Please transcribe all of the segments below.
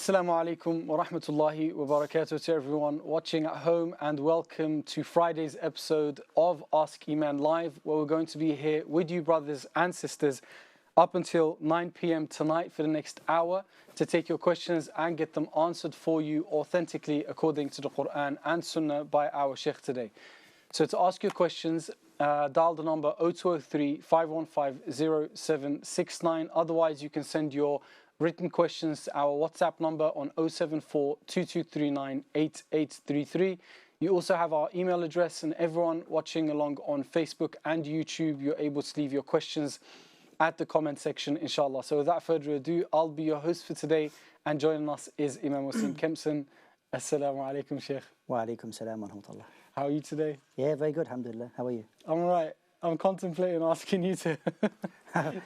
Assalamu alaikum wa rahmatullahi wa barakatuh to everyone watching at home, and welcome to Friday's episode of Ask Eman Live, where we're going to be here with you, brothers and sisters, up until 9 p.m. tonight for the next hour to take your questions and get them answered for you authentically according to the Quran and Sunnah by our Shaykh today. So to ask your questions, dial the number 0203 515 0769. Otherwise, you can send your written questions to our WhatsApp number on 074 2239 8833. You also have our email address, and everyone watching along on Facebook and YouTube, you're able to leave your questions at the comment section, inshallah. So without further ado, I'll be your host for today, and joining us is Imam Wasim Kempson. Assalamu alaikum, Shaykh. Wa alaikum salam wa rahmatullah. How are you today? Yeah, very good, alhamdulillah. How are you? I'm alright. I'm contemplating asking you to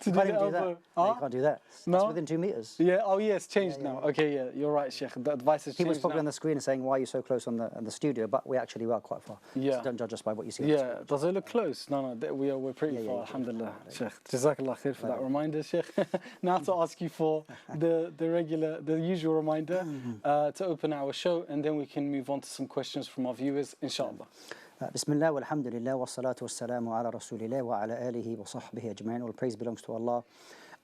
do the elbow. No, you can't do that. No? It's within 2 meters. Yeah, oh yeah, it's changed now. Okay, yeah, you're right, Shaykh. The advice has People's changed probably now. on the screen saying, why are you so close on the studio? But we actually are quite far. Yeah. So don't judge us by what you see. Yeah, does it look close? No, we're pretty Yeah, far, yeah, alhamdulillah. Shaykh, Jazakallah khair for that reminder, Shaykh. Now to ask you for the usual reminder to open our show, and then we can move on to some questions from our viewers, inshallah. Bismillah walhamdulillah wa salatu wa salamu ala rasulillah wa ala alihi wa sahbihi ajma'in. All praise belongs to Allah,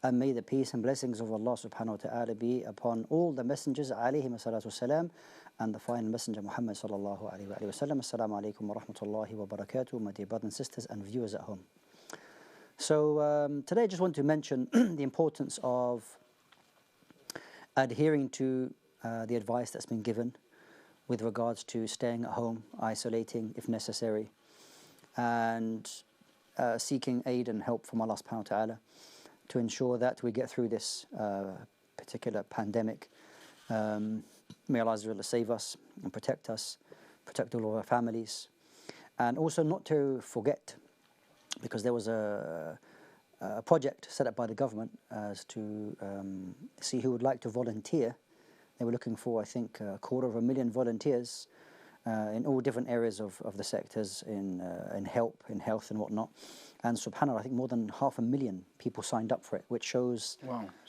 and may the peace and blessings of Allah subhanahu wa ta'ala be upon all the messengers alayhim salatu wa salam, and the final messenger Muhammad sallallahu alayhi wa sallam. Assalamu alaikum wa rahmatullahi wa barakatuh, my dear brothers and sisters and viewers at home. So today I just want to mention the importance of adhering to the advice that's been given with regards to staying at home, isolating if necessary, and seeking aid and help from Allah subhanahu wa ta'ala to ensure that we get through this particular pandemic. May Allah save us and protect us, protect all of our families, and also not to forget, because there was a project set up by the government as to see who would like to volunteer. They were looking for, I think, 250,000 volunteers in all different areas of the sectors, in help, in health and whatnot. And subhanAllah, I think more than 500,000 people signed up for it, which shows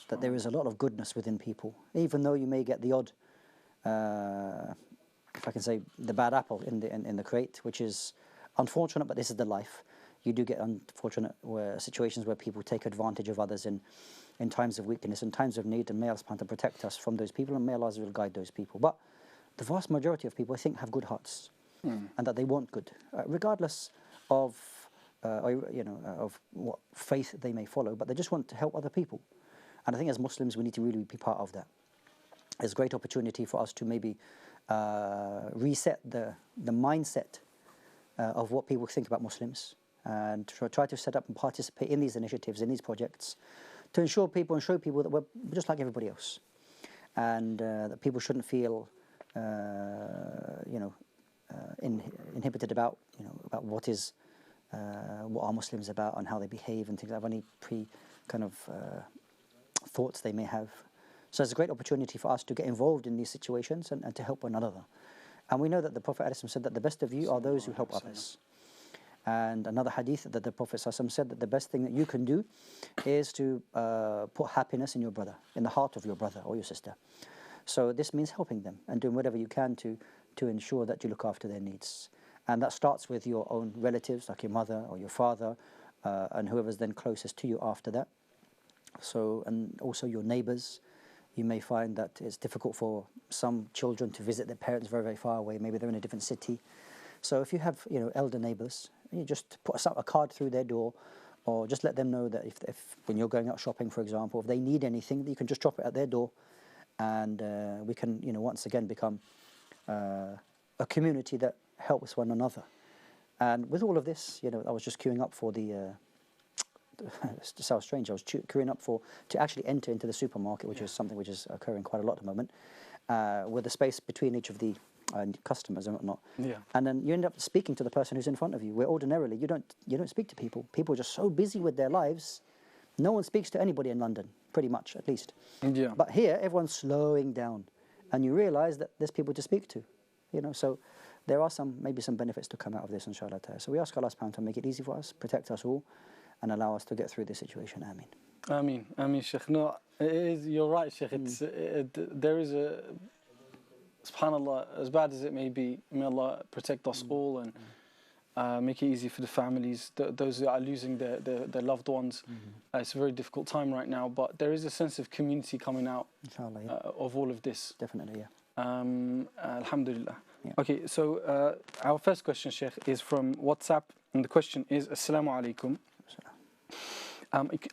that there is a lot of goodness within people. Even though you may get the odd, if I can say, the bad apple in the crate, which is unfortunate, but this is the life. You do get unfortunate situations where people take advantage of others in times of weakness, in times of need, and may Allah subhanahu wa ta'ala protect us from those people, and may Allah will guide those people. But the vast majority of people, I think, have good hearts, and that they want good, regardless of of what faith they may follow, but they just want to help other people. And I think as Muslims, we need to really be part of that. It's a great opportunity for us to maybe reset the mindset of what people think about Muslims, and try to set up and participate in these initiatives, in these projects, to ensure people and show people that we're just like everybody else, and that people shouldn't feel, inhibited about what are Muslims about and how they behave and things like that, any thoughts they may have. So it's a great opportunity for us to get involved in these situations and to help one another. And we know that the Prophet ﷺ said that the best of you are those who help others. And another hadith that the Prophet ﷺ said that the best thing that you can do is to put happiness in your brother, in the heart of your brother or your sister. So this means helping them and doing whatever you can to ensure that you look after their needs. And that starts with your own relatives, like your mother or your father, and whoever's then closest to you after that. So, and also your neighbors. You may find that it's difficult for some children to visit their parents very, very far away. Maybe they're in a different city. So if you have, elder neighbors, you just put a card through their door, or just let them know that if when you're going out shopping, for example, if they need anything, you can just drop it at their door, and we can, once again become a community that helps one another. And with all of this, I was just queuing up for the. It sounds strange. I was queuing up to actually enter into the supermarket, which is something which is occurring quite a lot at the moment, with the space between each of the customers and whatnot. Yeah. And then you end up speaking to the person who's in front of you, where ordinarily you don't speak to people. People are just so busy with their lives. No one speaks to anybody in London, pretty much, at least. Yeah. But here, everyone's slowing down, and you realise that there's people to speak to. So there are maybe some benefits to come out of this, inshallah. So we ask Allah subhanahu wa ta'ala to make it easy for us, protect us all, and allow us to get through this situation. Ameen. Ameen, Shaykh. No, It is, you're right, Shaykh. There is a, subhanAllah, as bad as it may be, may Allah protect us all and make it easy for the families, those that are losing their loved ones. It's a very difficult time right now, but there is a sense of community coming out Inshallah, of all of this. definitely, yeah. Alhamdulillah. Yeah. Okay, so our first question, Shaykh, is from WhatsApp, and the question is, Assalamu alaikum.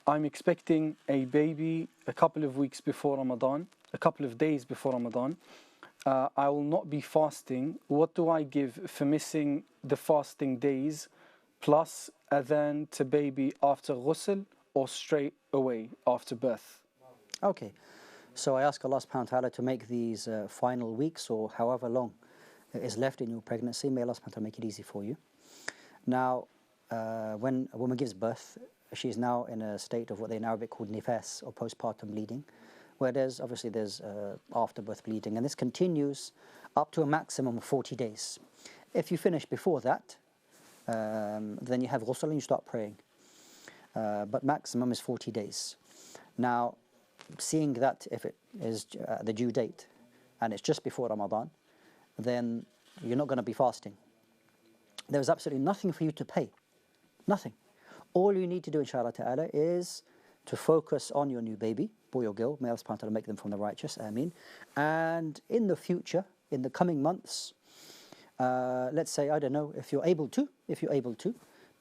I'm expecting a baby a couple of weeks before Ramadan, a couple of days before Ramadan. I will not be fasting. What do I give for missing the fasting days, plus adhan to baby after ghusl or straight away after birth? Okay, so I ask Allah subhanahu wa ta'ala to make these final weeks or however long is left in your pregnancy. May Allah subhanahu wa ta'ala make it easy for you. Now, when a woman gives birth, she is now in a state of what they in Arabic call nifas, or postpartum bleeding, where there's afterbirth bleeding, and this continues up to a maximum of 40 days. If you finish before that, then you have ghusl and you start praying. But maximum is 40 days. Now, seeing that if it is the due date and it's just before Ramadan, then you're not going to be fasting. There's absolutely nothing for you to pay. Nothing. All you need to do, inshallah ta'ala, is to focus on your new baby, boy or girl. May Allah subhanahu wa ta'ala make them from the righteous, ameen. And in the future, in the coming months, let's say, I don't know, if you're able to,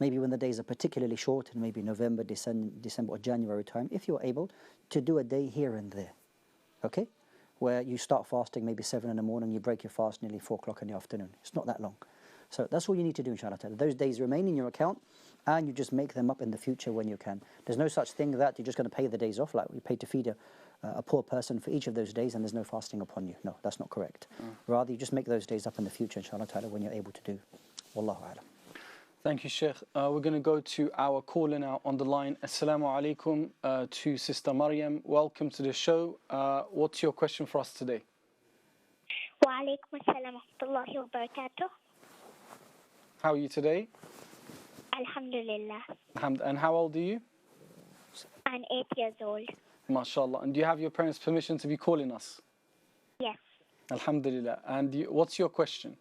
maybe when the days are particularly short, and maybe November, December or January time, if you're able to do a day here and there, okay? Where you start fasting maybe 7 in the morning, you break your fast nearly 4 o'clock in the afternoon. It's not that long. So that's all you need to do, inshallah ta'ala. Those days remain in your account, and you just make them up in the future when you can. There's no such thing that you're just going to pay the days off, like you pay to feed a poor person for each of those days, and there's no fasting upon you. No, that's not correct. Rather, you just make those days up in the future, inshallah ta'ala, when you're able to do. Wallahu a'lam. Thank you, Shaykh. We're going to go to our caller now on the line. Assalamu alaikum to Sister Maryam. Welcome to the show. What's your question for us today? Wa alaikum assalam wa rahmatullahi wa barakatuh. How are you today? Alhamdulillah. And how old are you? I'm 8 years old. MashaAllah. And do you have your parents' permission to be calling us? Yes. Alhamdulillah. And what's your question?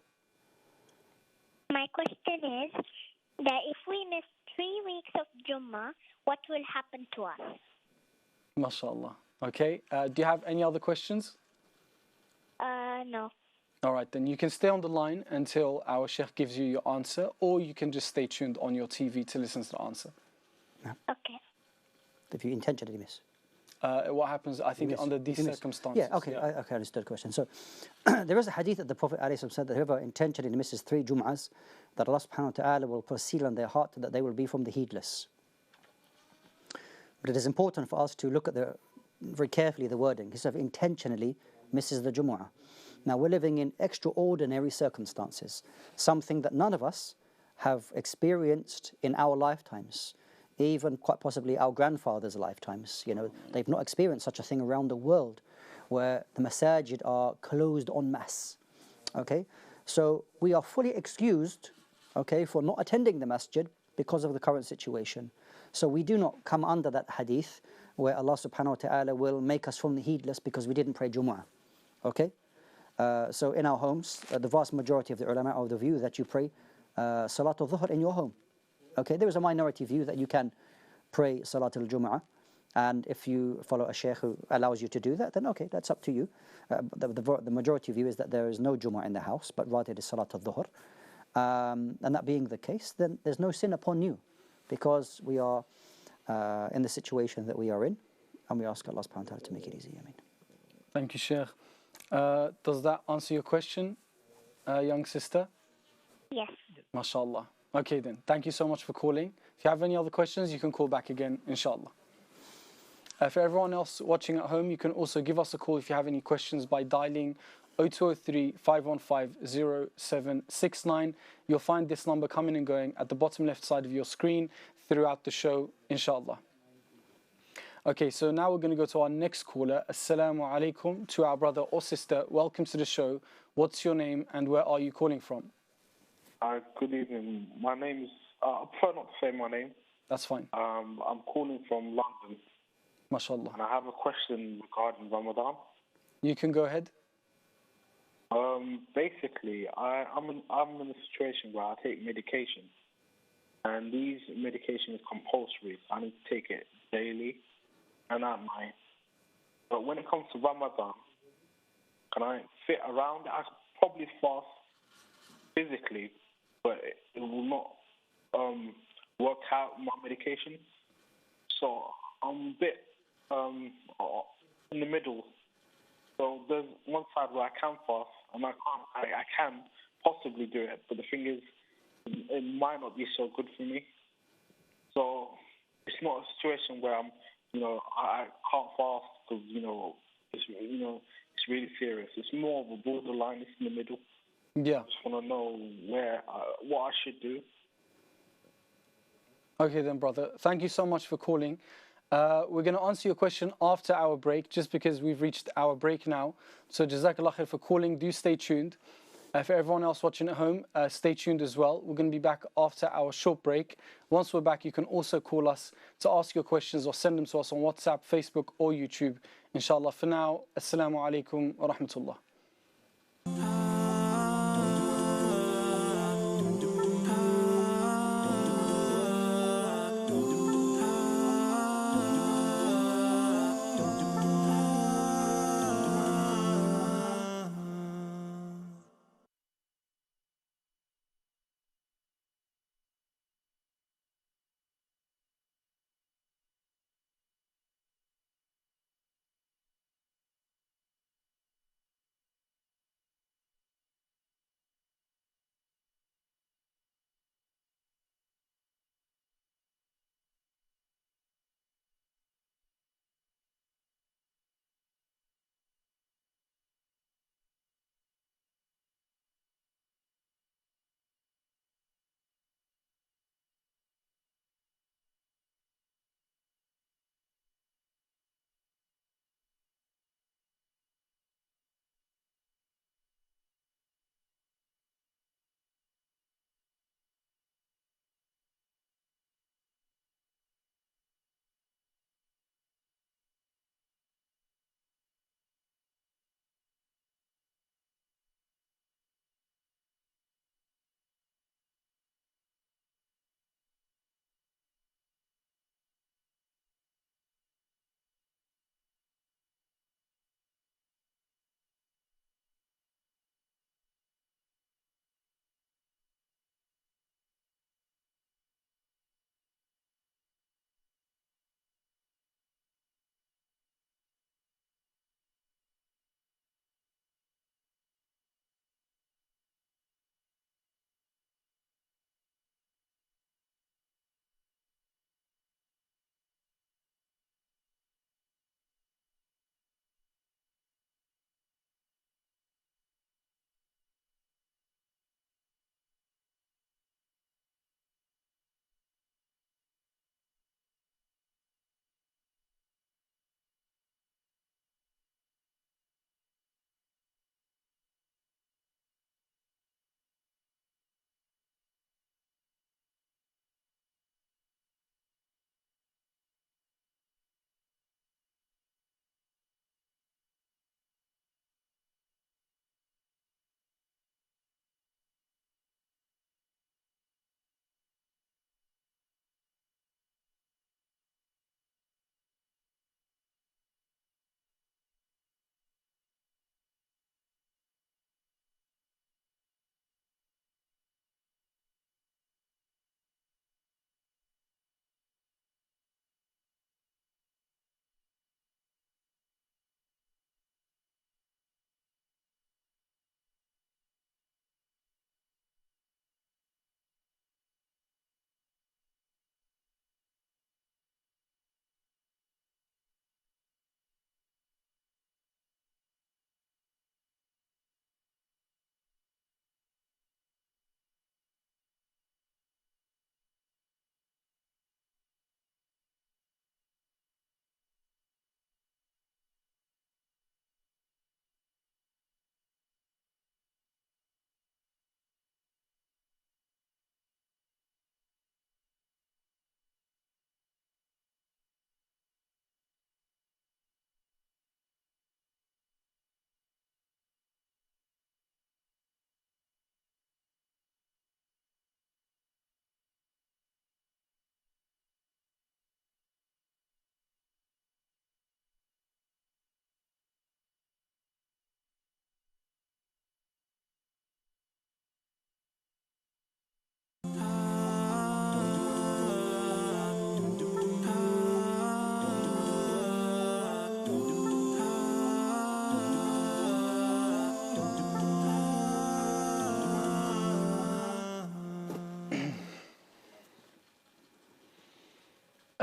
My question is that if we miss 3 weeks of Jummah, what will happen to us? MashaAllah. Okay. Do you have any other questions? No. All right, then you can stay on the line until our Shaykh gives you your answer, or you can just stay tuned on your TV to listen to the answer. Okay. If you intentionally miss. What happens, I think, under these circumstances? Yeah, okay, I understood the question. So, there is a hadith that the Prophet ﷺ said that whoever intentionally misses 3 Jum'ahs, that Allah subhanahu wa ta'ala will put a seal on their heart that they will be from the heedless. But it is important for us to look at very carefully the wording. He said intentionally misses the Jumu'ah. Now, we're living in extraordinary circumstances, something that none of us have experienced in our lifetimes, even quite possibly our grandfathers' lifetimes. You know, they've not experienced such a thing around the world, where the masajid are closed en masse. Okay, so we are fully excused, okay, for not attending the masjid because of the current situation. So we do not come under that hadith where Allah subhanahu wa ta'ala will make us from the heedless because we didn't pray Jumu'ah. Okay. So in our homes, the vast majority of the ulama are of the view that you pray Salat al-Dhuhr in your home. Okay, there is a minority view that you can pray Salat al-Jum'ah, and if you follow a Shaykh who allows you to do that, then okay, that's up to you. The majority view is that there is no Jum'ah in the house, but rather it is Salat al-Dhuhr. And that being the case, then there's no sin upon you, because we are in the situation that we are in, and we ask Allah subhanahu wa ta'ala to make it easy. I mean. Thank you, Shaykh. Does that answer your question, young sister? Yes. MashaAllah. Okay then, thank you so much for calling. If you have any other questions, you can call back again, inshallah. For everyone else watching at home, you can also give us a call if you have any questions by dialing 0203 515 0769. You'll find this number coming and going at the bottom left side of your screen throughout the show, inshallah. Okay, so now we're going to go to our next caller. Assalamu alaikum to our brother or sister. Welcome to the show. What's your name and where are you calling from? Good evening. My name's, I prefer not to say my name. That's fine. I'm calling from London. MashaAllah. and I have a question regarding Ramadan. You can go ahead. Basically, I'm in a situation where I take medication, and these medication is compulsory. I need to take it daily and at night. But when it comes to Ramadan, can I fit around it? I could probably fast physically, but it will not work out my medication. So I'm a bit in the middle. So there's one side where I can fast, and I can't. I can possibly do it, but the thing is, it might not be so good for me. So it's not a situation where I can't fast because it's really serious. It's more of a borderline. It's in the middle. Yeah. I just want to know what I should do. Okay then, brother. Thank you so much for calling. We're going to answer your question after our break, just because we've reached our break now. So Jazakallah khair for calling. Do stay tuned. For everyone else watching at home, stay tuned as well. We're going to be back after our short break. Once we're back, you can also call us to ask your questions or send them to us on WhatsApp, Facebook or YouTube. Inshallah. For now, Assalamu alaikum wa rahmatullah.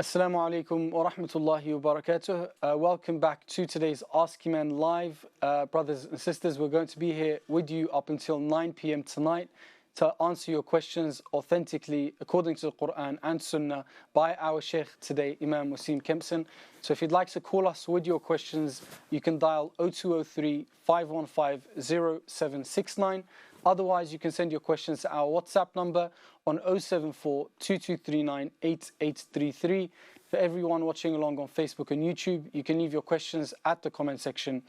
Assalamu alaikum wa rahmatullahi wa barakatuh. Welcome back to today's Ask Eman Live. Brothers and sisters, we're going to be here with you up until 9 p.m. tonight to answer your questions authentically according to the Quran and Sunnah by our Shaykh today, Imam Wasim Kempson. So if you'd like to call us with your questions, you can dial 0203 515 0769. Otherwise, you can send your questions to our WhatsApp number on 074 2239 8833. For everyone watching along on Facebook and YouTube, you can leave your questions at the comment section,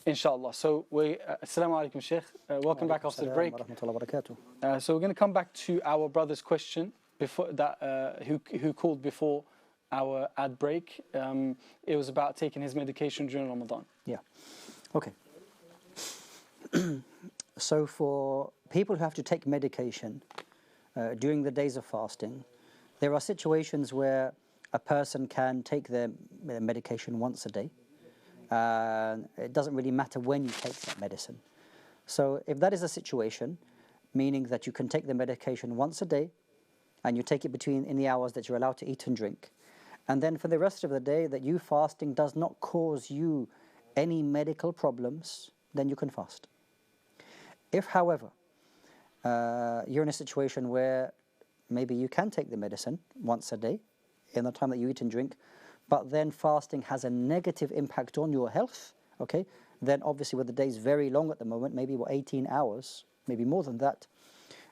inshallah. So, Assalamu alaikum, Shaykh. Welcome back after the break. So, we're going to come back to our brother's question before that, who called before our ad break. It was about taking his medication during Ramadan. Yeah. Okay. So for people who have to take medication during the days of fasting, there are situations where a person can take their medication once a day. It doesn't really matter when you take that medicine. So if that is a situation, meaning that you can take the medication once a day, and you take it in the hours that you're allowed to eat and drink, and then for the rest of the day that you fasting does not cause you any medical problems, then you can fast. If, however, you're in a situation where maybe you can take the medicine once a day in the time that you eat and drink, but then fasting has a negative impact on your health, okay, then obviously with the days very long at the moment, maybe 18 hours, maybe more than that,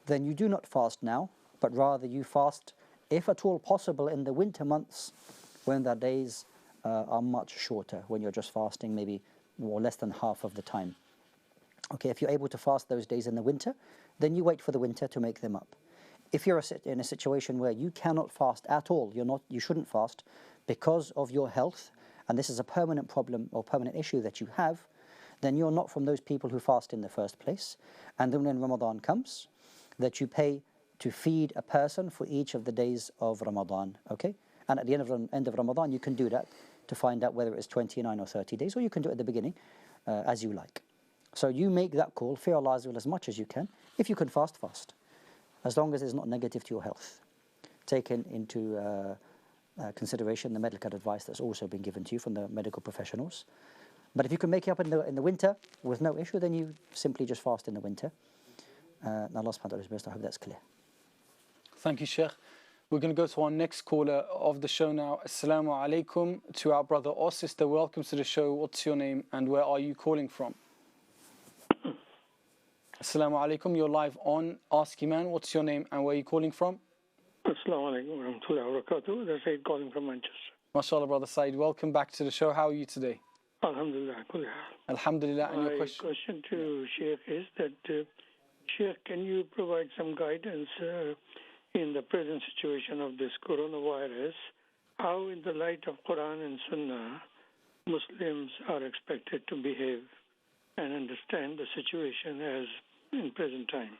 then you do not fast now, but rather you fast, if at all possible, in the winter months when the days are much shorter, when you're just fasting maybe more less than half of the time. Okay, if you're able to fast those days in the winter, then you wait for the winter to make them up. If you're in a situation where you cannot fast at all, you shouldn't fast because of your health, and this is a permanent problem or permanent issue that you have, then you're not from those people who fast in the first place. And then when Ramadan comes, that you pay to feed a person for each of the days of Ramadan, okay? And at the end of Ramadan, you can do that to find out whether it's 29 or 30 days, or you can do it at the beginning as you like. So you make that call, fear Allah as much as you can. If you can fast, fast. As long as it's not negative to your health. Taking into consideration the medical advice that's also been given to you from the medical professionals. But if you can make it up in the winter with no issue, then you simply just fast in the winter. Allah subhanahu wa ta'ala is best. I hope that's clear. Thank you, Shaykh. We're going to go to our next caller of the show now. Assalamu alaikum to our brother or sister. Welcome to the show. What's your name and where are you calling from? Assalamu alaikum, you're live on Ask Eman. What's your name and where are you calling from? Assalamu alaikum wa rahmatullahi wa barakatuh. That's Said calling from Manchester. MashaAllah, brother Said. Welcome back to the show. How are you today? Alhamdulillah. Alhamdulillah. And your My question to Shaykh is that, Shaykh, can you provide some guidance in the present situation of this coronavirus? How, in the light of Quran and Sunnah, Muslims are expected to behave and understand the situation as in present time?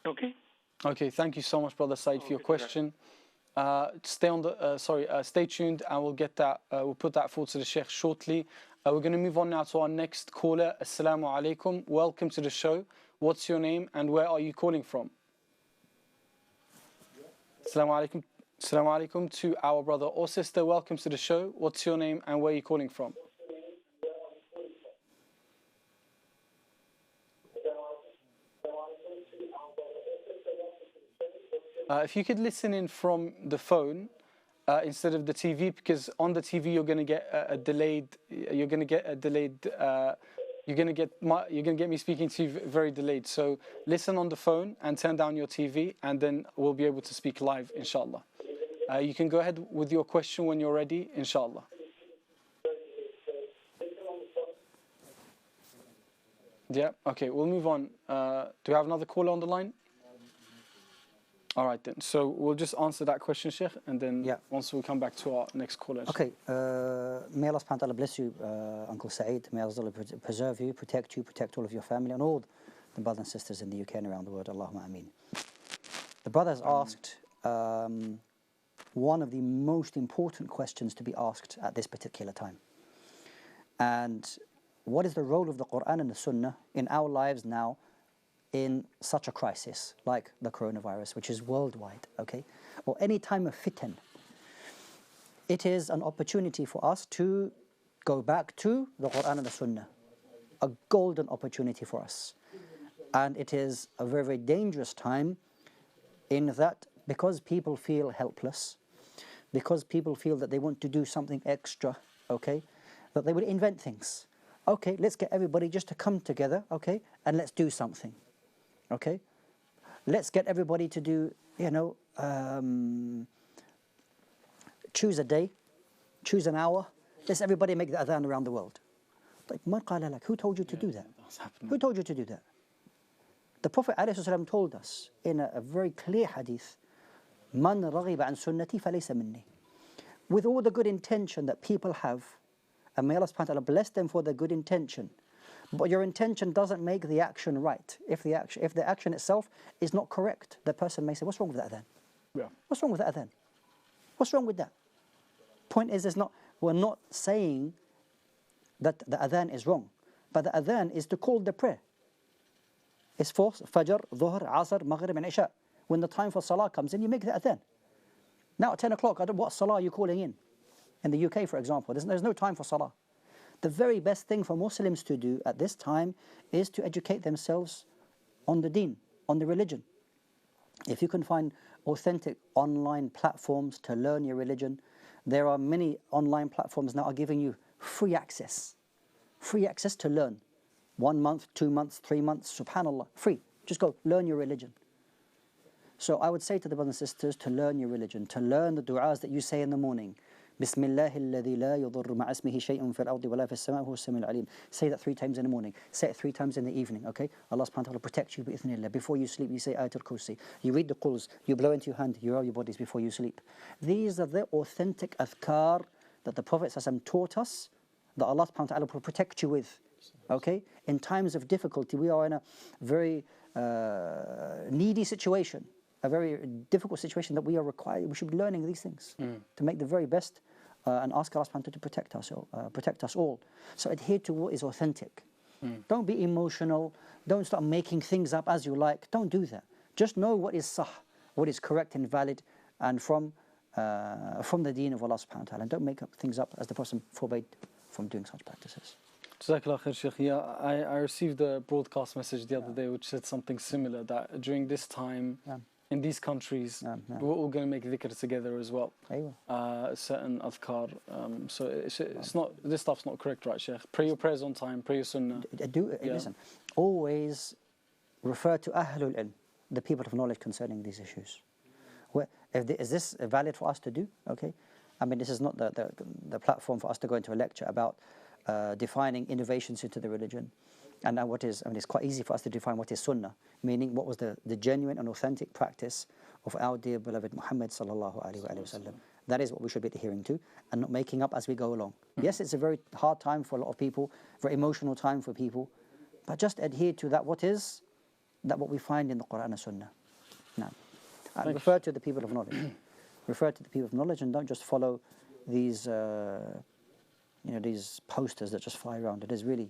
Okay? Okay, thank you so much, brother Said, for your question. Stay tuned, and we'll get that. We'll put that forward to the Shaykh shortly. We're going to move on now to our next caller. Assalamu alaikum. Welcome to the show. What's your name and where are you calling from? Assalamu alaikum. Assalamu alaikum to our brother or sister. Welcome to the show. What's your name and where are you calling from? If you could listen in from the phone instead of the TV, because on the TV you're going to get a delayed. You're going to get me speaking to you very delayed. So listen on the phone and turn down your TV, and then we'll be able to speak live, inshallah. You can go ahead with your question when you're ready, inshallah. Yeah. Okay. We'll move on. Do we have another caller on the line? All right then. So we'll just answer that question, Shaykh, and then once we come back to our next caller. Okay. May Allah subhanahu wa ta'ala bless you, Uncle Saeed. May Allah preserve you, protect all of your family and all the brothers and sisters in the UK and around the world. Allahumma ameen. The brother has asked one of the most important questions to be asked at this particular time. And what is the role of the Quran and the Sunnah in our lives now in such a crisis like the coronavirus, which is worldwide, okay? Or any time of fitan. it is an opportunity for us to go back to the Quran and the Sunnah. A golden opportunity for us. And it is a very, very dangerous time in that because people feel helpless, because people feel that they want to do something extra, okay, that they would invent things. Okay, let's get everybody just to come together, okay, and let's do something, okay. Let's get everybody to do, choose a day, choose an hour. Let's everybody make the adhan around the world. Like, who told you to do that? Who told you to do that? The Prophet ﷺ told us in a very clear hadith, Man raghiba an sunnati falaysa minni. With all the good intention that people have, and may Allah subhanahu wa ta'ala bless them for their good intention, but your intention doesn't make the action right. If the action itself is not correct, the person may say, what's wrong with that adhan? Yeah. What's wrong with that adhan? What's wrong with that? Point is, we're not saying that the adhan is wrong, but the adhan is to call the prayer. It's for Fajr, Dhuhr, Asr, Maghrib and Isha. When the time for Salah comes in, you make the adhan. Now at 10 o'clock, what Salah are you calling in? In the UK, for example, there's no time for Salah. The very best thing for Muslims to do at this time is to educate themselves on the deen, on the religion. If you can find authentic online platforms to learn your religion, there are many online platforms now are giving you free access to learn. 1 month, 2 months, 3 months, subhanallah, free. Just go, learn your religion. So I would say to the brothers and sisters to learn your religion, to learn the du'as that you say in the morning. Bismillah alladhi la yudurru ma'a ismihi shay'un fil ardi wa la fis sama'i huwa as-sami'ul alim. Say that 3 times in the morning. Say it 3 times in the evening, okay? Allah subhanahu wa ta'ala protect you bi'ithnillah. Before you sleep, you say Ayatul Kursi. You read the Quls. You blow into your hand. You roll your bodies before you sleep. These are the authentic adhkar that the Prophet ﷺ taught us, that Allah subhanahu wa ta'ala will protect you with. Okay? In times of difficulty, we are in a very needy situation, a very difficult situation that we are required. We should be learning these things to make the very best and ask Allah subhanahu wa ta'ala to protect us all. So adhere to what is authentic. Don't be emotional. Don't start making things up as you like. Don't do that. Just know what is sah, what is correct and valid, and from the deen of Allah subhanahu wa ta'ala. And don't make up things up as the Prophet forbade from doing such practices. Jazakallah khair, Shaykh. Yeah, I received a broadcast message the other day which said something similar, that during this time, in these countries, we're all going to make dhikr together as well. Certain adhkar. So it's not, this stuff's not correct, right, Shaykh? Pray your prayers on time, pray your sunnah. Listen, always refer to Ahlul Ilm, the people of knowledge concerning these issues. Is this valid for us to do? Okay. I mean, this is not the platform for us to go into a lecture about defining innovations into the religion. And now it's quite easy for us to define what is sunnah, meaning what was the genuine and authentic practice of our dear beloved Muhammad sallallahu alaihi wasallam. That is what we should be adhering to, and not making up as we go along. Yes, it's a very hard time for a lot of people, very emotional time for people, but just adhere to what we find in the Quran and Sunnah. Now, refer to the people of knowledge. Refer to the people of knowledge, and don't just follow these these posters that just fly around. It is really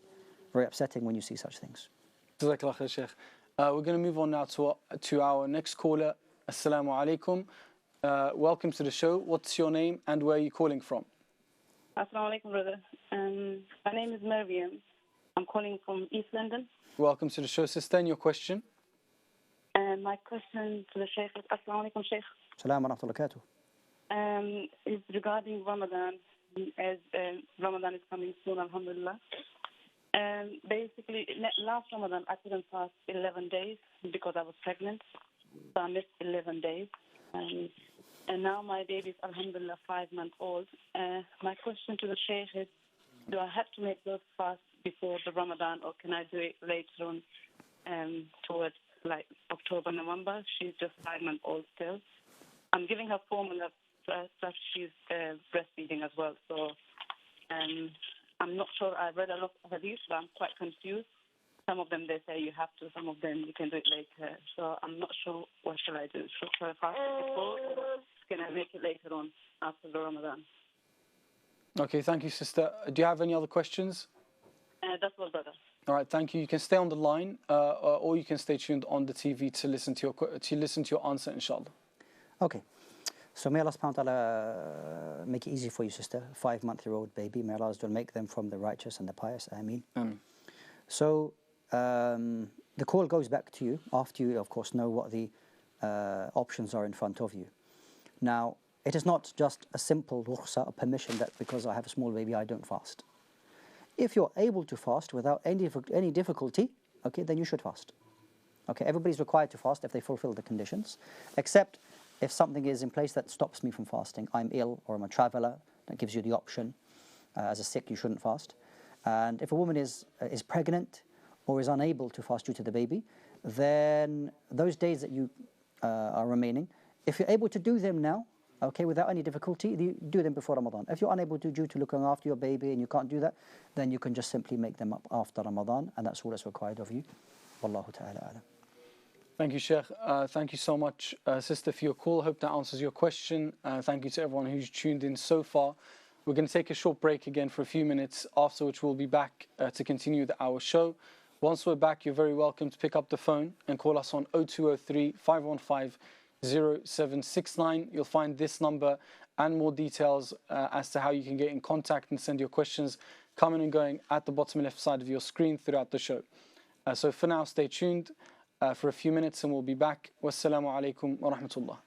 very upsetting when you see such things. Jazakallah khair, Shaykh. We're going to move on now to our next caller. Assalamu alaikum. Welcome to the show. What's your name and where are you calling from? Assalamu alaikum, brother. My name is Maryam. I'm calling from East London. Welcome to the show, sister. And your question? My question to the Shaykh is, Assalamu alaikum, Shaykh. Salam wa rahmatullahi wa barakatuh. Is regarding Ramadan, as Ramadan is coming soon, alhamdulillah. Basically, last Ramadan, I couldn't fast 11 days because I was pregnant. So I missed 11 days. And now my baby is, alhamdulillah, 5 months old. My question to the Shaykh is, do I have to make those fasts before the Ramadan, or can I do it later on towards like October, November? She's just 5 months old still. I'm giving her formula, plus she's breastfeeding as well. So I'm not sure. I read a lot of hadith, but I'm quite confused. Some of them they say you have to, some of them you can do it later. So I'm not sure what shall I do. Should I fast before, or can I make it later on after the Ramadan? Okay, thank you, sister. Do you have any other questions? That's all, brother. All right, thank you. You can stay on the line, or you can stay tuned on the TV to listen to your answer, inshallah. Okay. So may Allah subhanahu wa ta'ala make it easy for you, sister. 5-month-old baby. May Allah make them from the righteous and the pious. Ameen. So the call goes back to you after you, of course, know what the options are in front of you. Now, it is not just a simple rukhsa, a permission that because I have a small baby, I don't fast. If you're able to fast without any difficulty, okay, then you should fast. Okay, everybody's required to fast if they fulfill the conditions, except if something is in place that stops me from fasting. I'm ill or I'm a traveler, that gives you the option. As a sick, you shouldn't fast. And if a woman is pregnant or is unable to fast due to the baby, then those days that you are remaining, if you're able to do them now, okay, without any difficulty, you do them before Ramadan. If you're unable to due to looking after your baby and you can't do that, then you can just simply make them up after Ramadan, and that's all that's required of you. Wallahu ta'ala alam. Thank you, Shaykh. Thank you so much, sister, for your call. Hope that answers your question. Thank you to everyone who's tuned in so far. We're going to take a short break again for a few minutes, after which we'll be back to continue our show. Once we're back, you're very welcome to pick up the phone and call us on 0203 515 0769. You'll find this number and more details as to how you can get in contact and send your questions coming and going at the bottom left side of your screen throughout the show. So for now, stay tuned for a few minutes and we'll be back. Wassalamu alaikum wa rahmatullah.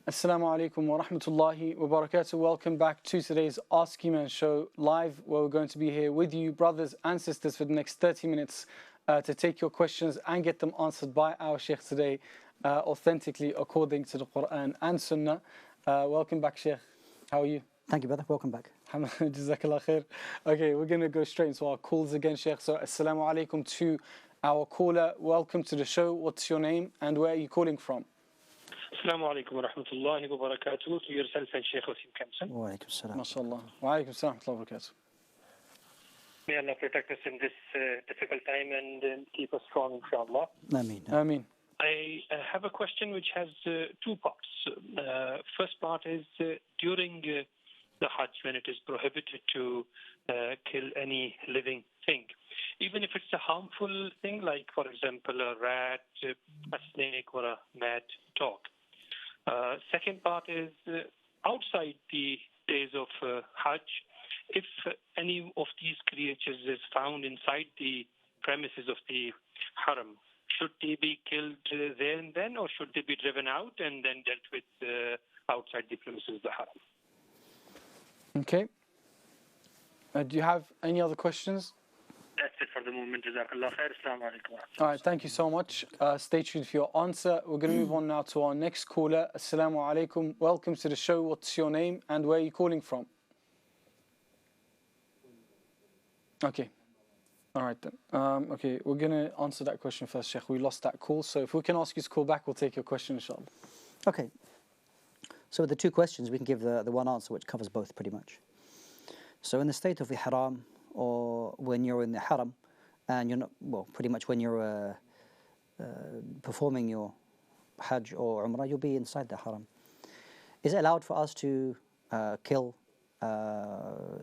Assalamu alaikum wa rahmatullahi wa barakatuh. Welcome back to today's Ask Eman show live, where we're going to be here with you, brothers and sisters, for the next 30 minutes to take your questions and get them answered by our Shaykh today, authentically according to the Quran and Sunnah. Welcome back, Shaykh. How are you? Thank you, brother. Welcome back. Jazakallah khair. Okay, we're going to go straight into our calls again, Shaykh. So, assalamu alaikum to our caller. Welcome to the show. What's your name and where are you calling from? Assalamu alaikum wa rahmatullahi wa barakatuh. To yourself and Shaykh Wasim Kempson. Wa alaikum salam. MashaAllah. Wa alaikum salam wa rahmatullahi wa barakatuh. May Allah protect us in this difficult time and keep us strong, inshallah. Ameen. Ameen. I have a question which has two parts. First part is during the Hajj, when it is prohibited to kill any living thing, even if it's a harmful thing, like, for example, a rat, a snake, or a mad dog. Second part is outside the days of Hajj, if any of these creatures is found inside the premises of the Haram, should they be killed there and then, or should they be driven out and then dealt with outside the premises of the Haram? Okay. Do you have any other questions? That's it for the moment. Jazakallah khair. Assalamu alaikum. All right, thank you so much. Stay tuned for your answer. We're going to move on now to our next caller. Assalamu alaikum. Welcome to the show. What's your name and where are you calling from? Okay. All right then. Okay, we're going to answer that question first, Sheikh. We lost that call, so if we can ask you to call back, we'll take your question, inshallah. Okay. So with the two questions, we can give the one answer which covers both pretty much. So in the state of ihram, or when you're in the haram, and you're not, well, pretty much when you're performing your hajj or umrah, you'll be inside the haram. Is it allowed for us to kill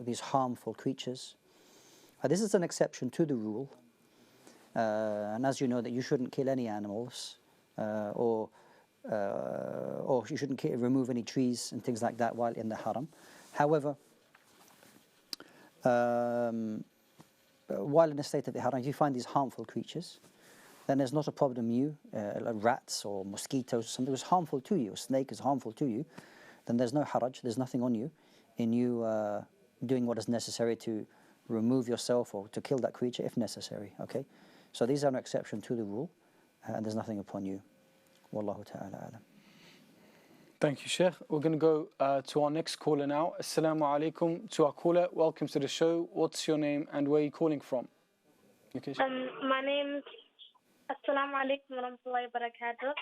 these harmful creatures? This is an exception to the rule. And as you know, that you shouldn't kill any animals, or you shouldn't remove any trees and things like that while in the haram. However, while in the state of the haram, if you find these harmful creatures, then there's not a problem. Like rats or mosquitoes or something was harmful to you, a snake is harmful to you, then there's no haraj, there's nothing on you in you doing what is necessary to remove yourself or to kill that creature if necessary. Okay, so these are an exception to the rule, and there's nothing upon you. Wallahu ta'ala alam. Thank you, Sheikh. We're going to go to our next caller now. Assalamu alaikum to our caller. Welcome to the show. What's your name and where are you calling from? Okay. My name's Assalamu alaikum wa rahmatullahi wa barakatuh.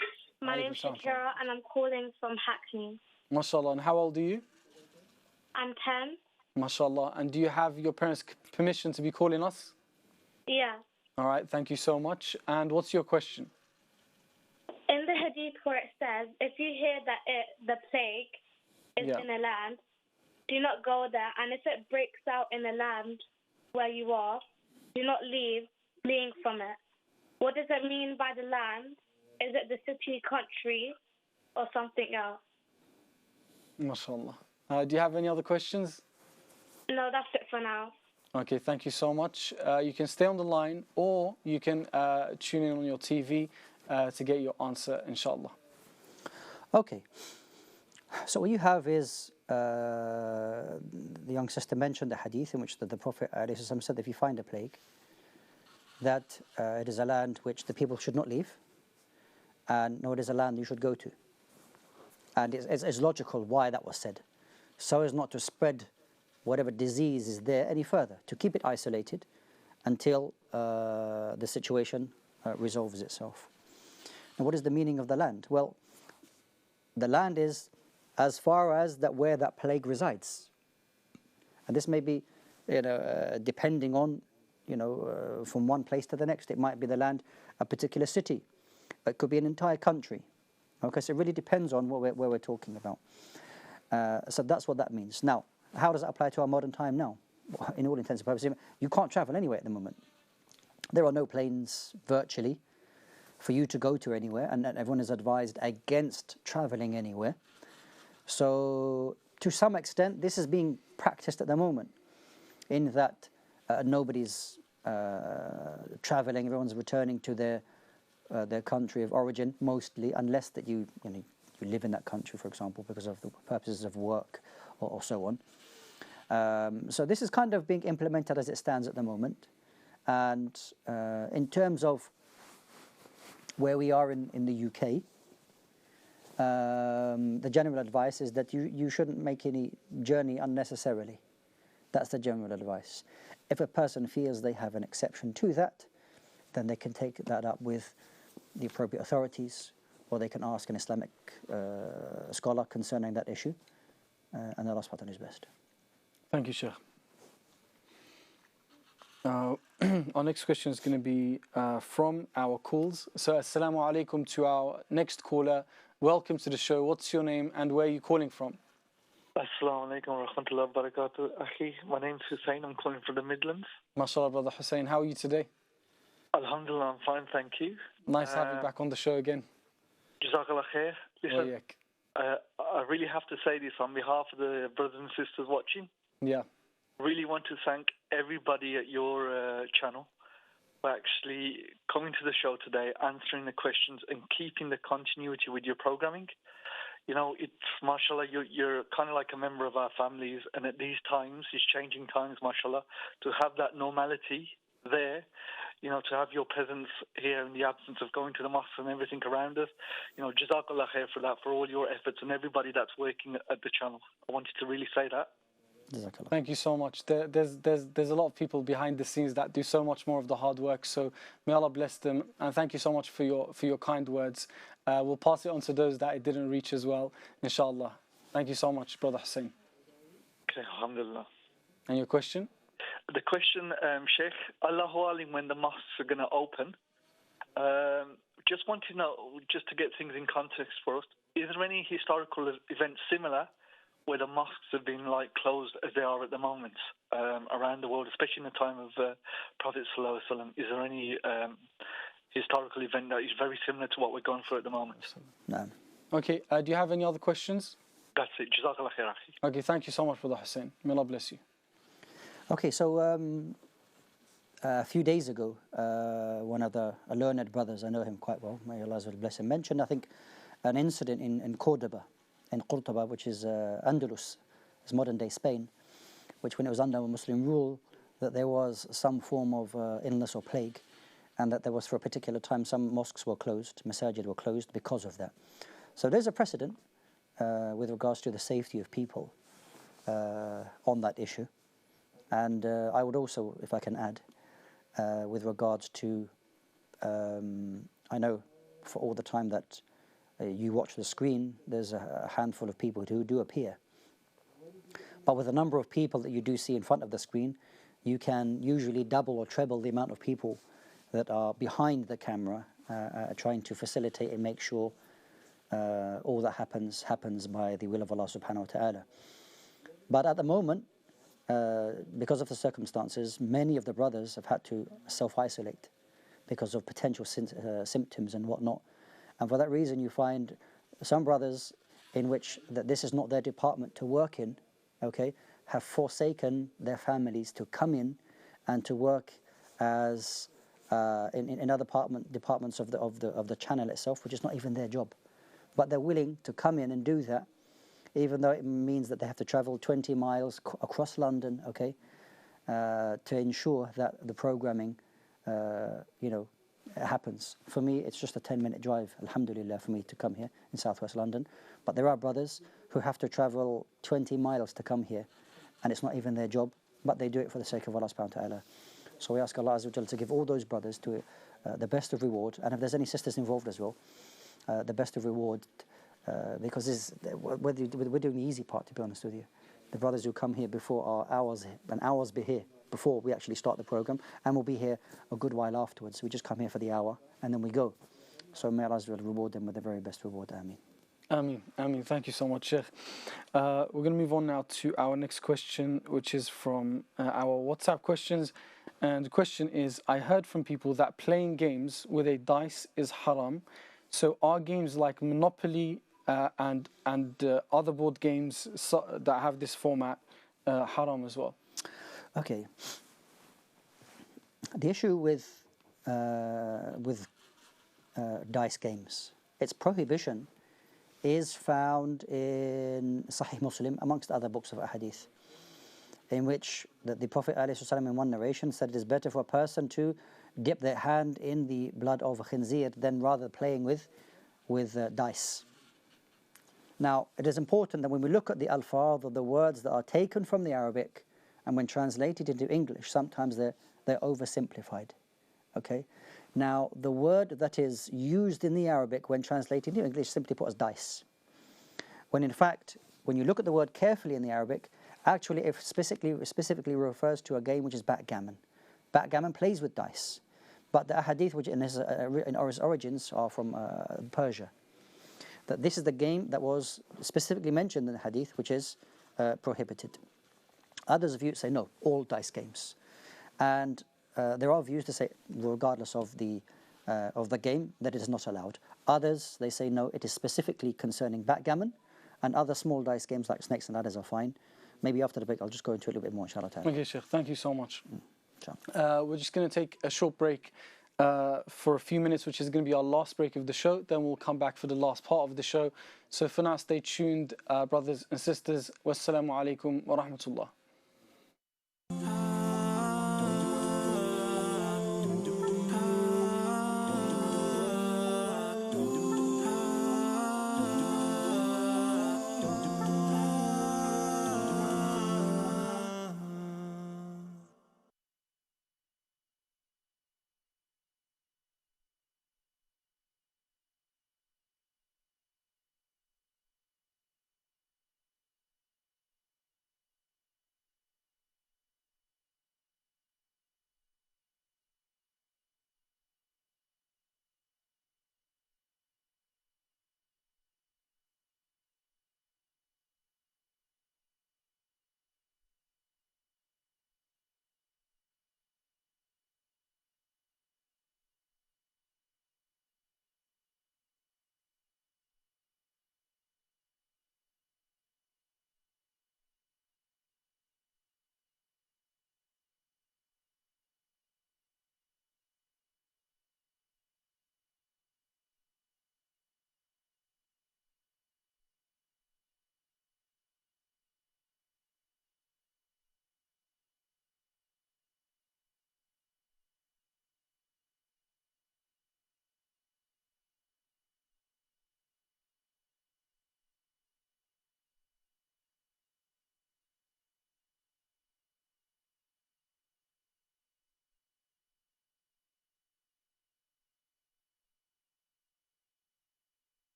My name's Shakira and I'm calling from Hackney. MashaAllah. And how old are you? I'm 10. MashaAllah. And do you have your parents' permission to be calling us? Yeah. All right. Thank you so much. And what's your question? In the hadith where it says, if you hear that the plague is in a land, do not go there. And if it breaks out in a land where you are, do not leave, fleeing from it. What does it mean by the land? Is it the city, country, or something else? MashaAllah. Do you have any other questions? No, that's it for now. Okay, thank you so much. You can stay on the line or you can tune in on your TV to get your answer, inshallah. Okay. So what you have is, the young sister mentioned the hadith in which the Prophet ﷺ said, if you find a plague, that it is a land which the people should not leave, and nor it is a land you should go to. And it's logical why that was said. So as not to spread whatever disease is there any further, to keep it isolated until the situation resolves itself. And what is the meaning of the land? Well, the land is as far as that where that plague resides. And this may be, depending on, from one place to the next. It might be the land, a particular city. It could be an entire country. Okay, so it really depends on where we're talking about. So that's what that means. Now, how does that apply to our modern time now? In all intents and purposes, you can't travel anywhere at the moment. There are no planes virtually for you to go to anywhere, and everyone is advised against traveling anywhere. So to some extent, this is being practiced at the moment, in that nobody's traveling, everyone's returning to their country of origin mostly, unless that you live in that country, for example, because of the purposes of work or so on. So this is kind of being implemented as it stands at the moment. And in terms of where we are in the UK, the general advice is that you shouldn't make any journey unnecessarily. That's the general advice. If a person feels they have an exception to that, then they can take that up with the appropriate authorities, or they can ask an Islamic scholar concerning that issue, and Allah subhanahu wa ta'ala is best. Thank you, Shaykh. Our next question is going to be from our calls. So, assalamu alaikum to our next caller. Welcome to the show. What's your name and where are you calling from? Assalamu alaikum wa rahmatullahi wa barakatuh. Akhi, my name's Hussein. I'm calling from the Midlands. MashaAllah, Brother Hussein. How are you today? Alhamdulillah, I'm fine, thank you. Nice to have you back on the show again. Jazakallah khair. Listen, I really have to say this on behalf of the brothers and sisters watching. Yeah. Really want to thank everybody at your channel for actually coming to the show today, answering the questions and keeping the continuity with your programming. You know, it's, mashallah, you're kind of like a member of our families, and at these times, these changing times, mashallah, to have that normality there, you know, to have your presence here in the absence of going to the mosque and everything around us, you know, jazakallah khair for that, for all your efforts and everybody that's working at the channel. I wanted to really say that. Thank you so much. There's a lot of people behind the scenes that do so much more of the hard work. So may Allah bless them, and thank you so much for your kind words. We'll pass it on to those that it didn't reach as well, inshallah. Thank you so much, Brother Hussein. Okay, alhamdulillah. And your question? The question, Shaykh, Allahu Alim, when the mosques are going to open, just want to know, just to get things in context for us, is there any historical event similar where the mosques have been like closed as they are at the moment around the world, especially in the time of Prophet Sallallahu Alaihi Wasallam? Is there any historical event that is very similar to what we're going through at the moment? No. Okay, do you have any other questions? That's it. Jazakallah khair, akhi. Okay, thank you so much, Brother Hussein. May Allah bless you. Okay, so a few days ago, one of the learned brothers, I know him quite well, may Allah bless him, mentioned, I think, an incident in Cordoba, in Qurtuba, which is Andalus, it's modern-day Spain, which when it was under Muslim rule, that there was some form of illness or plague, and that there was for a particular time some mosques were closed, masajid were closed because of that. So there's a precedent with regards to the safety of people on that issue. And I would also, if I can add, with regards to, I know for all the time that you watch the screen, there's a handful of people who do appear. But with the number of people that you do see in front of the screen, you can usually double or treble the amount of people that are behind the camera trying to facilitate and make sure all that happens by the will of Allah subhanahu wa ta'ala. But at the moment, because of the circumstances, many of the brothers have had to self-isolate because of potential symptoms and whatnot. And for that reason, you find some brothers in which that this is not their department to work in, okay, have forsaken their families to come in and to work as in other departments of the channel itself, which is not even their job. But they're willing to come in and do that, even though it means that they have to travel 20 miles across London, okay, to ensure that the programming, happens. For me, it's just a 10-minute drive, alhamdulillah, for me to come here in southwest London. But there are brothers who have to travel 20 miles to come here, and it's not even their job, but they do it for the sake of Allah subhanahu wa ta'ala. So we ask Allah Azza wa Jalla to give all those brothers to the best of reward, and if there's any sisters involved as well, the best of reward, because we're doing the easy part, to be honest with you. The brothers who come here before are hours be here before we actually start the program, and we'll be here a good while afterwards. We just come here for the hour and then we go. So may Allah reward them with the very best reward. Ameen. Ameen. Ameen. Thank you so much, Shaykh. We're going to move on now to our next question, which is from our WhatsApp questions. And the question is, I heard from people that playing games with a dice is haram. So are games like Monopoly and other board games that have this format haram as well? Okay. The issue with dice games, its prohibition is found in Sahih Muslim, amongst other books of Ahadith, in which the Prophet ﷺ in one narration said it is better for a person to dip their hand in the blood of a khinzir than rather playing with dice. Now, it is important that when we look at the alfaz, or the words that are taken from the Arabic, and when translated into English, sometimes they're oversimplified. Okay? Now, the word that is used in the Arabic when translated into English simply put as dice. When in fact, when you look at the word carefully in the Arabic, actually it specifically refers to a game which is backgammon. Backgammon plays with dice. But the ahadith which in its origins are from Persia. That this is the game that was specifically mentioned in the hadith, which is prohibited. Others of you say no, all dice games. And there are views to say, regardless of the game, that it is not allowed. Others, they say no, it is specifically concerning backgammon, and other small dice games like snakes and ladders are fine. Maybe after the break, I'll just go into a little bit more, inshallah. Okay, Shaykh, thank you so much. Inshallah. We're just going to take a short break for a few minutes, which is going to be our last break of the show. Then we'll come back for the last part of the show. So for now, stay tuned, brothers and sisters. Wassalamu alaikum wa rahmatullah.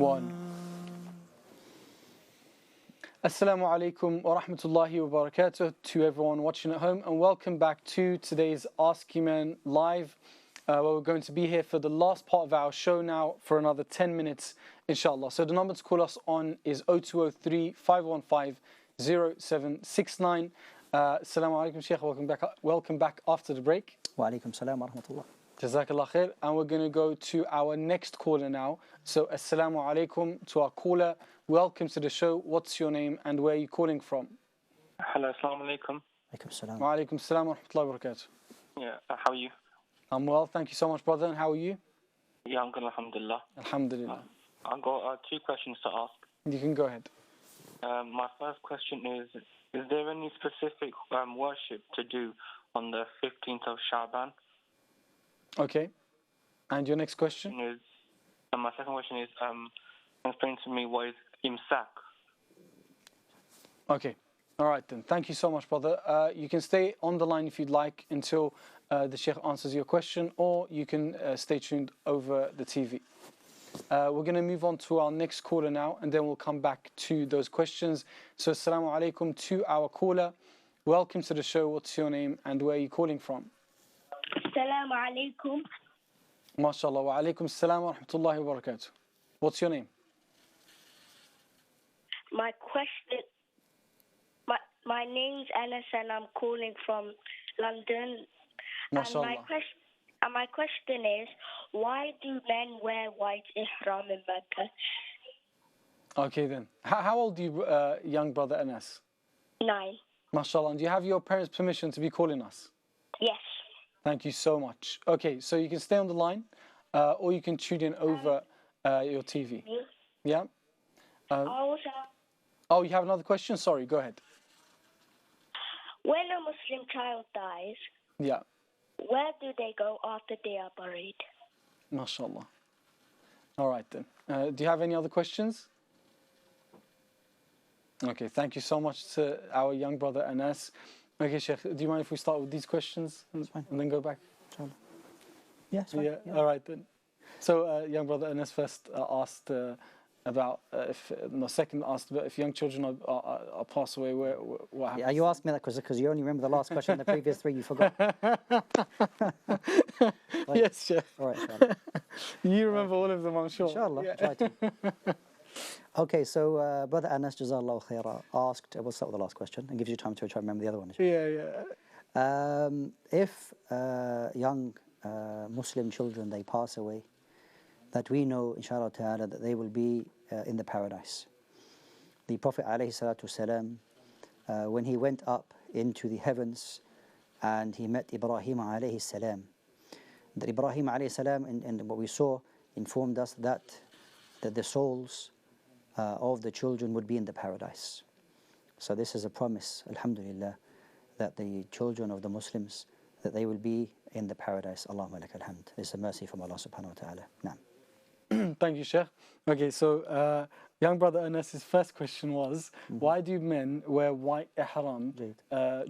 1. Assalamu alaikum wa rahmatullahi wa barakatuh to everyone watching at home, and welcome back to today's Ask Eman Live, where we're going to be here for the last part of our show now for another 10 minutes, inshallah. So the number to call us on is 0203 515 0769. Assalamu alaikum, Shaykh. Welcome back after the break. Wa alaikum salam wa rahmatullah. Jazakallah khair. And we're going to go to our next caller now. So, assalamu alaikum to our caller. Welcome to the show. What's your name and where are you calling from? Hello, assalamu alaikum. Alaikum salam. Wa alaikum salam wa rahmatullahi wa barakatuh. Yeah, how are you? I'm well, thank you so much, brother. And how are you? Yeah, I'm good, alhamdulillah. Alhamdulillah. I've got 2 questions to ask. You can go ahead. My first question is there any specific worship to do on the 15th of Sha'ban? Okay. And your next question? My second question is, explain to me what is imsak. Okay. All right then. Thank you so much, brother. You can stay on the line if you'd like until the Shaykh answers your question, or you can stay tuned over the TV. We're going to move on to our next caller now, and then we'll come back to those questions. So, assalamu alaikum to our caller. Welcome to the show. What's your name and where are you calling from? Assalamu alaikum. MashaAllah. Wa alaikum salam wa rahmatullahi wa barakatuh. What's your name? My name's Anas and I'm calling from London. MashaAllah. And my question is, why do men wear white ihram in Mecca? Okay then. How old are you, young brother Anas? 9. MashaAllah. And do you have your parents' permission to be calling us? Yes. Thank you so much. Okay, so you can stay on the line, or you can tune in over your TV. Yeah? Oh, you have another question? Sorry, go ahead. When a Muslim child dies, Yeah. where do they go after they are buried? MashaAllah. All right then. Do you have any other questions? Okay, thank you so much to our young brother Anas. Okay, Shaykh, do you mind if we start with these questions and then go back? Yeah, it's fine. Yeah, all right then. So, young brother Anas first asked about second asked about if young children are passed away, what happens? Yeah, you asked me that because you only remember the last question. The previous 3 you forgot. Yes, Shaykh. All right, inshallah. You remember all of them, I'm sure. Inshallah, try to. Okay, so Brother Anas, Jazakallah khaira, asked, we'll start with the last question and gives you time to try and remember the other one. Yeah. If young Muslim children, they pass away, that we know, inshallah ta'ala, that they will be in the paradise. The Prophet alayhi salatu wasalam, when he went up into the heavens and he met Ibrahim alayhi salam, that Ibrahim alayhi salam, and what we saw, informed us that the souls of the children would be in the paradise. So this is a promise, alhamdulillah, that the children of the Muslims, that they will be in the paradise. Allahumma lak alhamd. It's a mercy from Allah subhanahu wa ta'ala. Naam. Thank you, Shaykh. Okay, so young brother Anas' first question was, why do men wear white ihram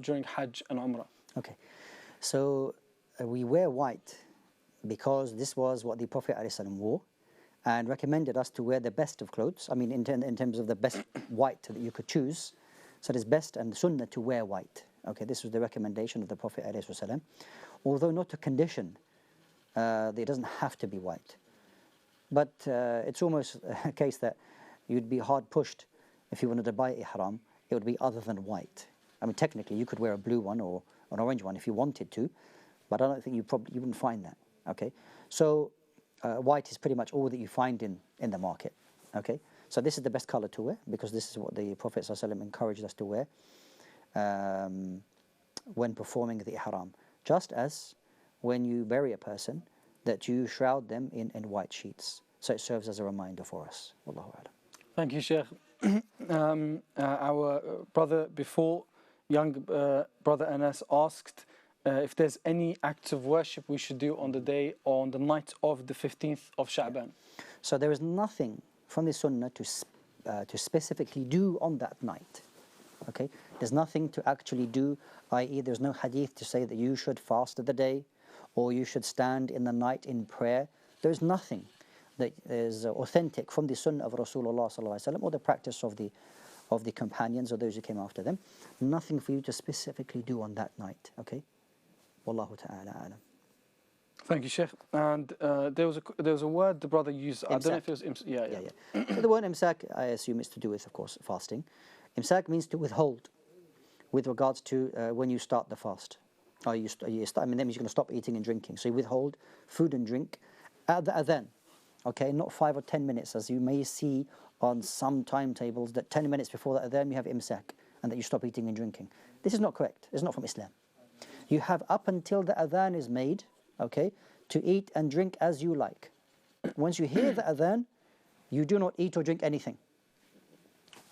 during Hajj and Umrah? Okay, so we wear white because this was what the Prophet ﷺ wore and recommended us to wear the best of clothes. I mean, in terms of the best white that you could choose. So it is best and sunnah to wear white. Okay, this was the recommendation of the Prophet ﷺ. Although not a condition, it doesn't have to be white. But it's almost a case that you'd be hard pushed if you wanted to buy ihram, it would be other than white. I mean, technically, you could wear a blue one or an orange one if you wanted to, but I don't think you wouldn't find that. Okay, so white is pretty much all that you find in the market. Okay, so this is the best color to wear because this is what the Prophet ﷺ encouraged us to wear when performing the ihram. Just as when you bury a person, that you shroud them in white sheets. So it serves as a reminder for us. Wallahu a'lam. Thank you, Shaykh. Our brother before, young brother Anas, asked if there's any acts of worship we should do on the day or on the night of the 15th of Sha'ban. So there is nothing from the Sunnah to specifically do on that night. Okay, there's nothing to actually do, i.e. there's no hadith to say that you should fast of the day or you should stand in the night in prayer. There's nothing. that is authentic from the Sunnah of Rasulullah sallallahu alaihi wasallam or the practice of the companions or those who came after them. Nothing for you to specifically do on that night. Okay. Wallahu ta'ala alam. Thank you, Shaykh. And there was a word the brother used. I don't know if it was yeah. So the word imsak, I assume it's to do with, of course, fasting. Imsak means to withhold with regards to when you start the fast. Or you start, that means you're going to stop eating and drinking. So you withhold food and drink at the adhan. Okay, not 5 or 10 minutes, as you may see on some timetables that 10 minutes before the adhan you have imsak and that you stop eating and drinking. This is not correct. It's not from Islam. You have up until the adhan is made, okay, to eat and drink as you like. Once you hear the adhan, you do not eat or drink anything.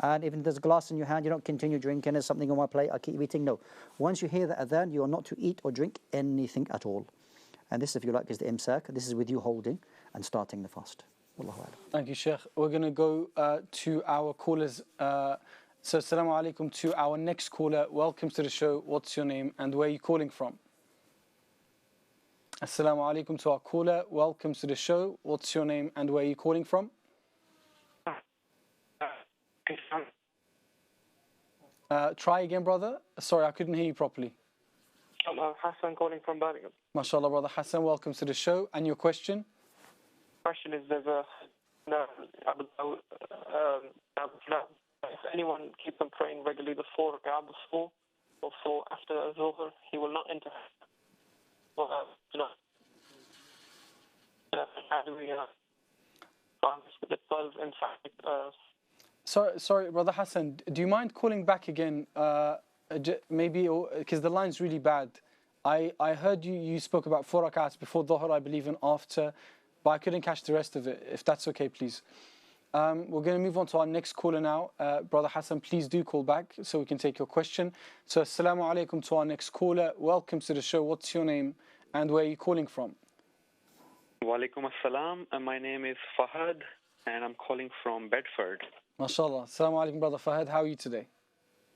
And even if there's a glass in your hand, you don't continue drinking. There's something on my plate, I keep eating. No. Once you hear the adhan, you are not to eat or drink anything at all. And this, if you like, is the imsak. This is with you holding and starting the fast. Wallahu a'lam. Thank you, Shaykh. We're going to go to our callers. So, assalamu alaikum to our next caller. Welcome to the show. What's your name and where are you calling from? Assalamu alaikum to our caller. Welcome to the show. What's your name and where are you calling from? Try again, brother. Sorry, I couldn't hear you properly. Hassan calling from Birmingham. MashaAllah, brother Hassan. Welcome to the show. And your question? Question is, there's a if anyone keeps on praying regularly the 4 rak'ah before or 4 after Zuhr, he will not enter. How do we the 12 in fact? Sorry, brother Hassan. Do you mind calling back again? Maybe because the line's really bad. I heard you spoke about 4 rak'ahs before Dhuhr, I believe, and after, but I couldn't catch the rest of it. If that's okay, please. We're going to move on to our next caller now. Brother Hassan, please do call back so we can take your question. So, assalamu alaikum to our next caller. Welcome to the show. What's your name and where are you calling from? Wa alaikum assalam. My name is Fahad and I'm calling from Bedford. MashaAllah. Assalamu alaikum, brother Fahad. How are you today?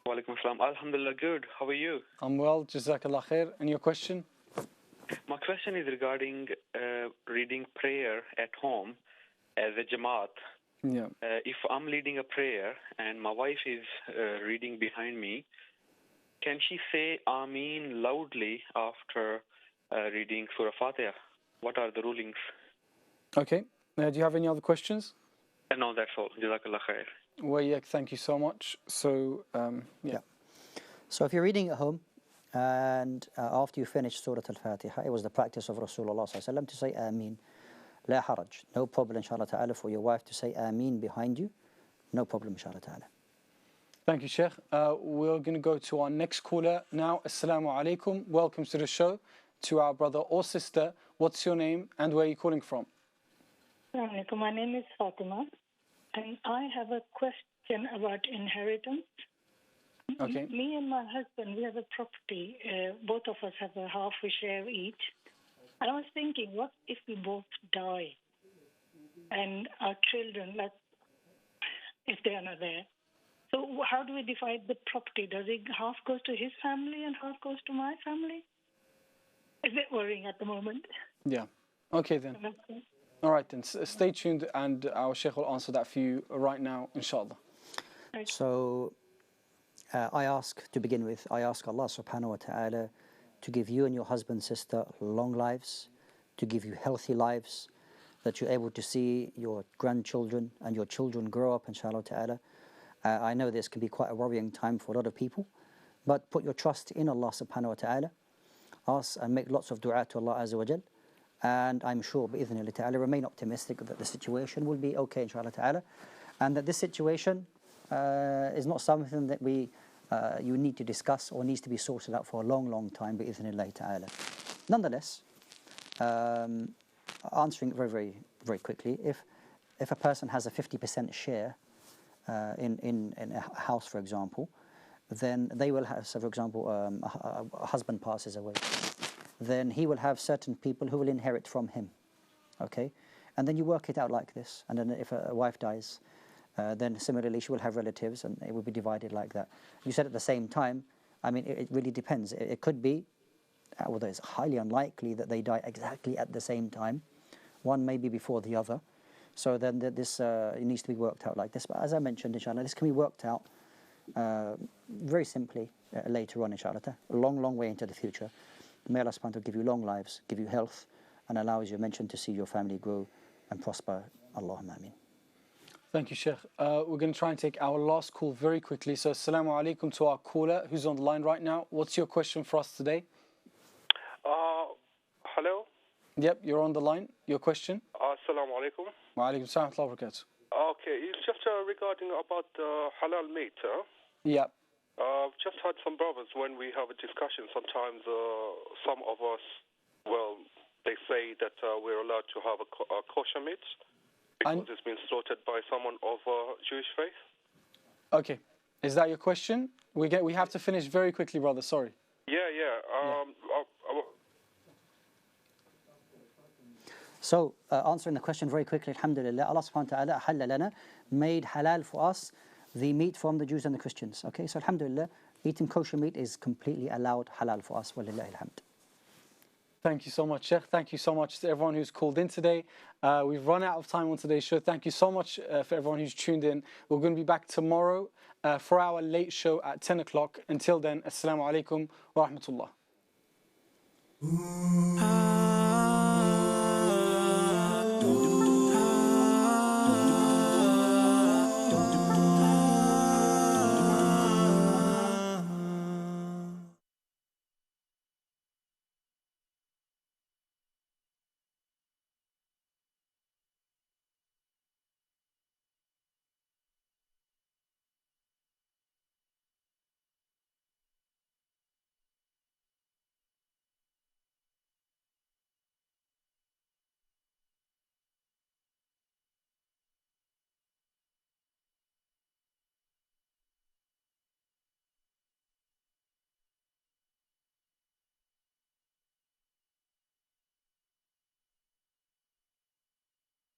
Wa alaikum assalam. Alhamdulillah, good. How are you? I'm well. Jazakallah khair. And your question? My question is regarding reading prayer at home as a Jamaat. Yeah. If I'm leading a prayer and my wife is reading behind me, can she say Ameen loudly after reading Surah Fatiha? What are the rulings? Okay. Do you have any other questions? No, that's all. Jazakallah khair. Well, yeah, thank you so much. So, yeah. So if you're reading at home and after you finish Surah Al-Fatiha, it was the practice of Rasulullah ﷺ to say Ameen. La haraj. No problem, inshallah ta'ala, for your wife to say Ameen behind you. No problem, inshallah ta'ala. Thank you, Shaykh. We're going to go to our next caller now. Assalamu alaikum. Welcome to the show. To our brother or sister, what's your name and where are you calling from? Assalamu alaikum. My name is Fatima, and I have a question about inheritance. Okay. Me and my husband, we have a property. Both of us have a half we share each. And I was thinking, what if we both die and our children, if they are not there? So how do we divide the property? Does it half goes to his family and half goes to my family? Is it worrying at the moment? Yeah. Okay then. All right then. Stay tuned and our Shaykh will answer that for you right now, inshallah. So I ask Allah subhanahu wa ta'ala to give you and your husband, sister, long lives, to give you healthy lives, that you're able to see your grandchildren and your children grow up, inshallah ta'ala. I know this can be quite a worrying time for a lot of people, but put your trust in Allah subhanahu wa ta'ala. Ask and make lots of dua to Allah Azza wa Jal. And I'm sure, bi'idhnillah ta'ala, remain optimistic that the situation will be okay, inshallah ta'ala. And that this situation is not something that you need to discuss or needs to be sorted out for a long, long time, bi'idhnillah ta'ala. Nonetheless, answering it very, very, very quickly, if a person has a 50% share in a house, for example, then they will have, so for example, a husband passes away, then he will have certain people who will inherit from him, okay? And then you work it out like this, and then if a wife dies, then similarly she will have relatives and it will be divided like that. You said at the same time, I mean, it really depends. It could be, although it's highly unlikely that they die exactly at the same time. One may be before the other. So then this it needs to be worked out like this. But as I mentioned, inshallah, this can be worked out very simply later on, inshallah. A long, long way into the future. May Allah subhanahu wa ta'ala give you long lives, give you health, and allow, as you mentioned, to see your family grow and prosper. Allahumma ameen. Thank you, Shaykh. We're going to try and take our last call very quickly. So, assalamu alaikum to our caller who's on the line right now. What's your question for us today? Hello? Yep, you're on the line. Your question? Assalamu alaikum. Wa alaikum salam wa barakatuh. Okay, it's just regarding about halal meat. Yep. Just had some brothers when we have a discussion. Sometimes some of us, well, they say that we're allowed to have a kosher meat because it's been slaughtered by someone of Jewish faith. Okay, is that your question? We have to finish very quickly, brother. Sorry. Yeah. So, answering the question very quickly, alhamdulillah, Allah subhanahu wa ta'ala halal lana, made halal for us the meat from the Jews and the Christians. Okay, so alhamdulillah, eating kosher meat is completely allowed, halal for us. Walillahi alhamd. Thank you so much, Sheikh. Thank you so much to everyone who's called in today. We've run out of time on today's show. Thank you so much for everyone who's tuned in. We're going to be back tomorrow for our late show at 10 o'clock. Until then, assalamu alaikum wa rahmatullah.